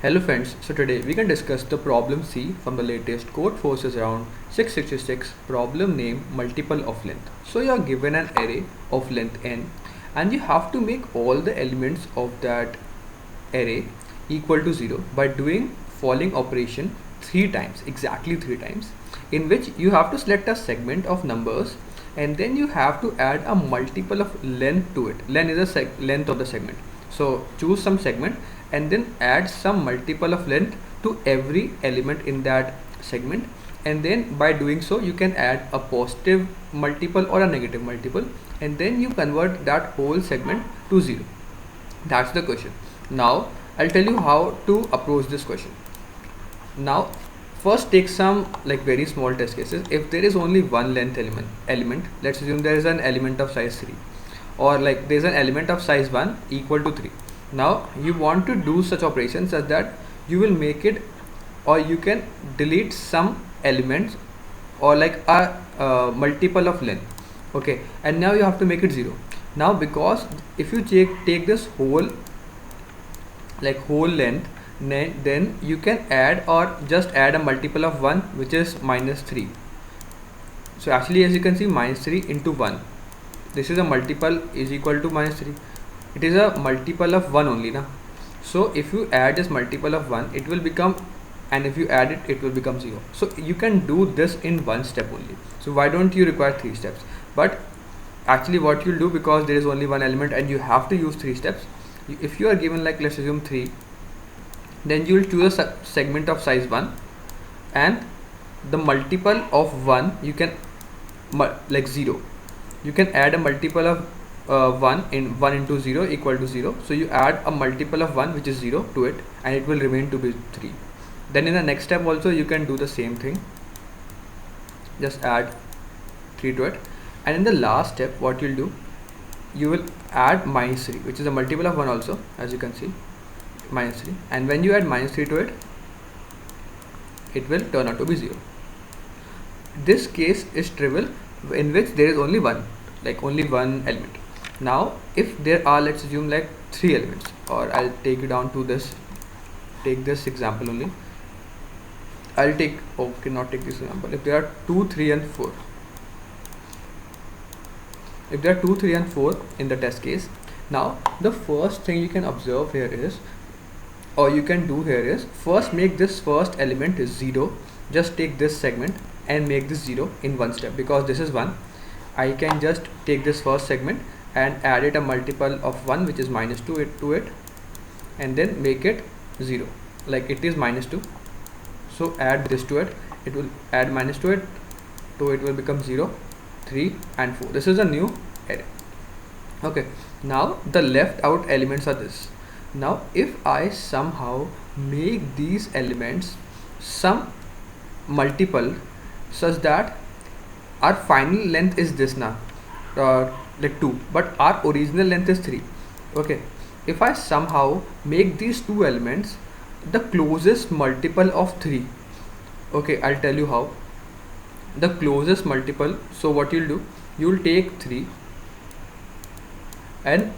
Hello friends, so today we can discuss the problem C from the latest Codeforces round 666, problem name multiple of length. So you are given an array of length n and you have to make all the elements of that array equal to 0 by doing following operation exactly three times, in which you have to select a segment of numbers and then you have to add a multiple of length to it. Length is the length of the segment. So choose some segment and then add some multiple of length to every element in that segment, and then by doing so you can add a positive multiple or a negative multiple, and then you convert that whole segment to 0. That's the question. Now I'll tell you how to approach this question. Now first take some very small test cases. If there is only one length element, let's assume there is an element of size 3, or there's an element of size 1 equal to 3. Now you want to do such operations such that you will make it, or you can delete some elements or a multiple of length. Okay, and now you have to make it 0. Now because if you take this whole length, then you can add or just add a multiple of 1, which is -3. So actually, as you can see, -3 into 1, this is a multiple is equal to -3. It is a multiple of 1 only now. So if you add this multiple of 1, it will become, and if you add it, it will become 0. So you can do this in one step only. So why don't you require 3 steps? But actually what you'll do, because there is only one element and you have to use 3 steps, if you are given let's assume 3, then you will choose a segment of size 1, and the multiple of 1 you can 0. You can add a multiple of 1 into 0 equal to 0. So you add a multiple of 1, which is 0, to it, and it will remain to be 3. Then in the next step also you can do the same thing, just add 3 to it, and in the last step what you'll do, you will add -3, which is a multiple of 1 also, as you can see, -3, and when you add -3 to it, it will turn out to be 0. This case is trivial, in which there is only one element. Now if there are, let's assume 3 elements, or I'll take you down to take this example only. Not take this example. If there are 2, 3 and 4, if there are 2, 3 and 4 in the test case, now the first thing you can observe here is, or you can do here is, first make this first element is 0. Just take this segment and make this 0 in one step. Because this is 1, I can just take this first segment and add it a multiple of 1, which is -2 to it, and then make it 0, like it is -2. So add this to it, it will add minus to it, so it will become 0, 3 and 4. This is a new array. Okay, now the left out elements are this. Now if I somehow make these elements some multiple such that our final length is this now, 2, but our original length is 3. Okay, if I somehow make these two elements the closest multiple of 3, okay, I'll tell you how. The closest multiple, so what you'll do, you'll take 3 and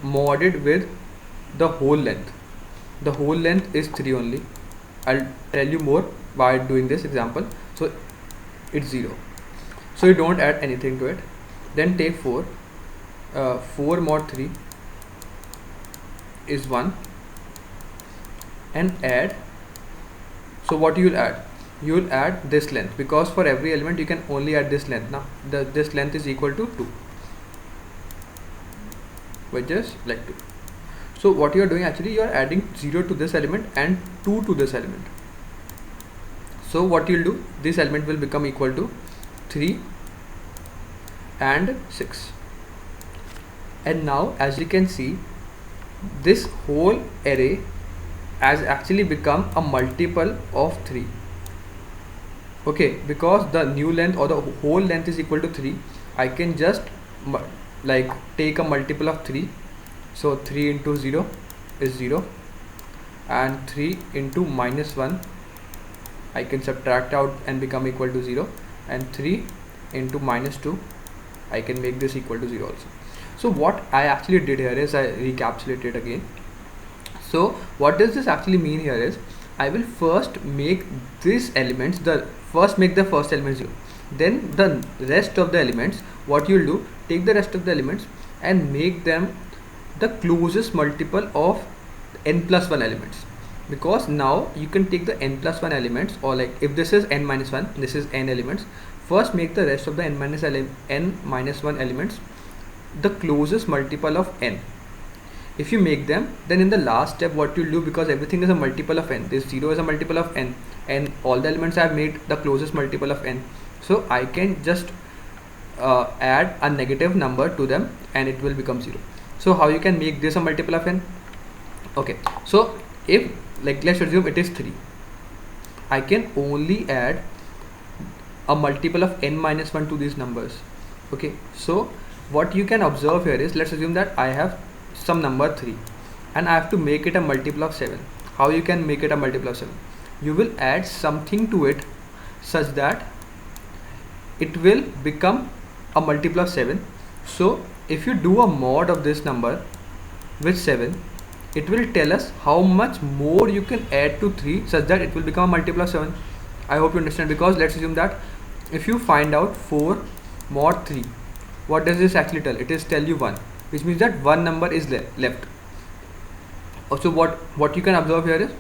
mod it with the whole length. The whole length is 3 only. I'll tell you more by doing this example. So it's 0, so you don't add anything to it. Then take 4, 4 mod 3 is 1, and add. So what you will add, you will add this length, because for every element you can only add this length. Now this length is equal to 2, which is 2. So what you are doing, actually you are adding 0 to this element and 2 to this element. So what you'll do, this element will become equal to 3 and 6. And now as you can see, this whole array has actually become a multiple of 3. Okay, because the new length or the whole length is equal to 3, I can just take a multiple of 3. So 3 into 0 is 0, and 3 into -1 I can subtract out and become equal to 0, and 3 into -2 I can make this equal to 0 also. So what I actually did here is I recapitulated again. So what does this actually mean here is, I will first make these elements, the first element 0, then the rest of the elements, what you'll do, take the rest of the elements and make them the closest multiple of n plus 1 elements, because now you can take the n plus 1 elements, or like if this is n minus 1, this is n elements, first make the rest of the n minus 1 elements the closest multiple of n. If you make them, then in the last step what you'll do, because everything is a multiple of n, this 0 is a multiple of n and all the elements I have made the closest multiple of n, so I can just add a negative number to them and it will become 0. So how you can make this a multiple of n? Okay, so if, like, let's assume it is 3, I can only add a multiple of n minus 1 to these numbers. Okay, so what you can observe here is, let's assume that I have some number 3 and I have to make it a multiple of 7. How you can make it a multiple of 7? You will add something to it such that it will become a multiple of 7. So if you do a mod of this number with 7, it will tell us how much more you can add to 3 such that it will become a multiple of 7. I hope you understand, because let's assume that if you find out 4 mod 3, what does this actually tell? It is tell you 1, which means that one number is left. Also what you can observe here is,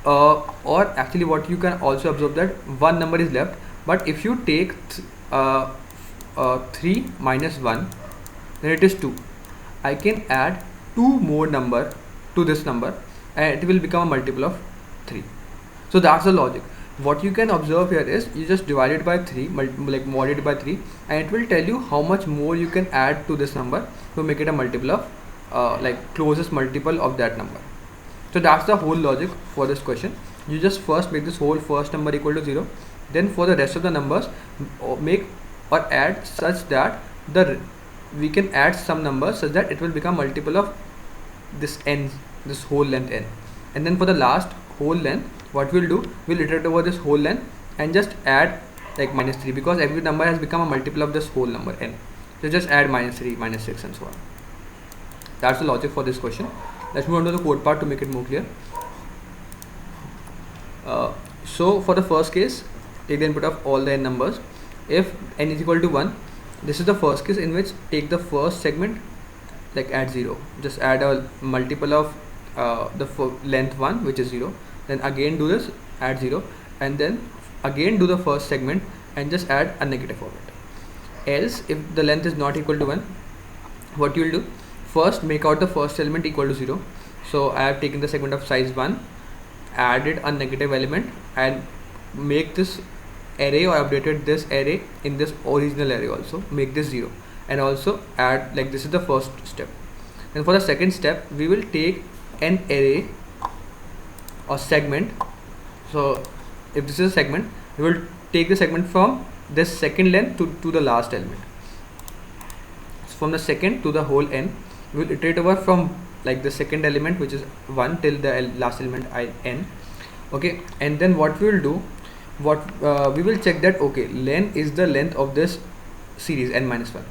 or actually what you can also observe, that one number is left, but if you take 3 minus 1, then it is 2. I can add 2 more number to this number and it will become a multiple of 3. So that's the logic. What you can observe here is, you just divide it by 3, like mod it by 3, and it will tell you how much more you can add to this number to make it a multiple of like closest multiple of that number. So that's the whole logic for this question. You just first make this whole first number equal to 0, then for the rest of the numbers make or add such that we can add some numbers such that it will become multiple of this n, this whole length n, and then for the last whole length, what we'll do, we'll iterate over this whole length and just add like minus 3, because every number has become a multiple of this whole number n. So just add minus 3, minus 6 and so on. That's the logic for this question. Let's move on to the code part to make it more clear. So for the first case, take the input of all the n numbers. If n is equal to 1, this is the first case in which take the first segment, like add 0, just add a multiple of the length 1, which is 0, then again do this, add 0, and then again do the first segment and just add a negative of it. Else, if the length is not equal to 1, what you will do, first make out the first element equal to 0. So I have taken the segment of size 1, added a negative element and make this array, or updated this array in this original array also, make this 0, and also add, like this is the first step. And for the second step, we will take an array or segment. So if this is a segment, we will take the segment from this second length to the last element. So from the second to the whole n, we will iterate over from like the second element, which is 1, till the last element n. Okay, and then what we will do, we will check that, okay, len is the length of this series n minus 1.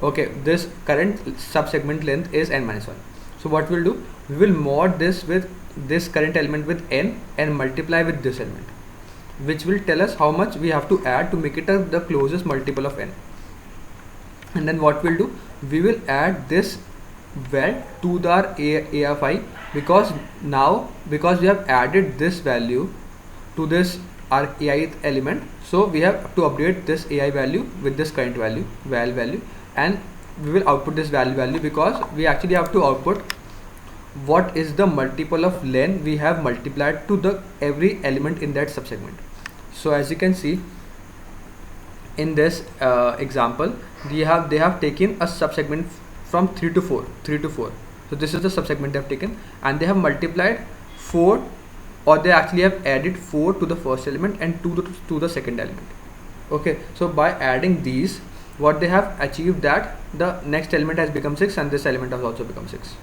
Okay, this current subsegment length is n minus 1. So what we'll do, we will mod this with this current element with n and multiply with this element, which will tell us how much we have to add to make it the closest multiple of n. And then what we'll do, we will add this val to our a of I, because we have added this value to this our ai element, so we have to update this ai value with this current value, val value, and we will output this value because we actually have to output what is the multiple of len we have multiplied to the every element in that subsegment. So as you can see in this example, they have taken a subsegment from 3 to 4. So this is the subsegment they have taken, and they have multiplied 4, or they actually have added 4 to the first element and 2 to the second element. Okay, so by adding these, what they have achieved, that the next element has become 6 and this element has also become 6.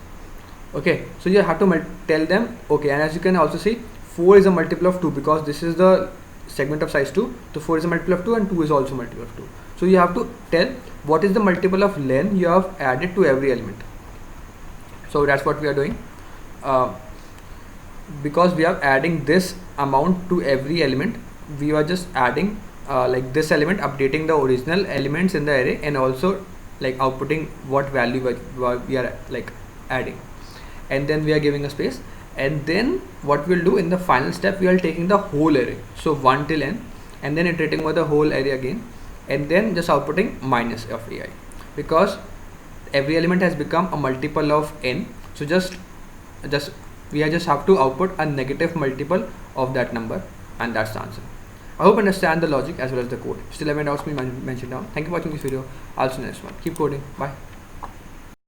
Okay, so you have to tell them, okay, and as you can also see, 4 is a multiple of 2 because this is the segment of size 2, so 4 is a multiple of 2 and 2 is also a multiple of 2. So you have to tell what is the multiple of len you have added to every element. So that's what we are doing. because we are adding this amount to every element, we are just adding like this element, updating the original elements in the array, and also like outputting what value we are like adding, and then we are giving a space. And then what we'll do in the final step, we are taking the whole array, so 1 till n, and then iterating over the whole array again, and then just outputting minus of ai, because every element has become a multiple of n. So just we just have to output a negative multiple of that number, and that's the answer. I hope you understand the logic as well as the code. Still have any doubts, mention down. Thank you for watching this video. I'll see you next one. Keep coding. Bye.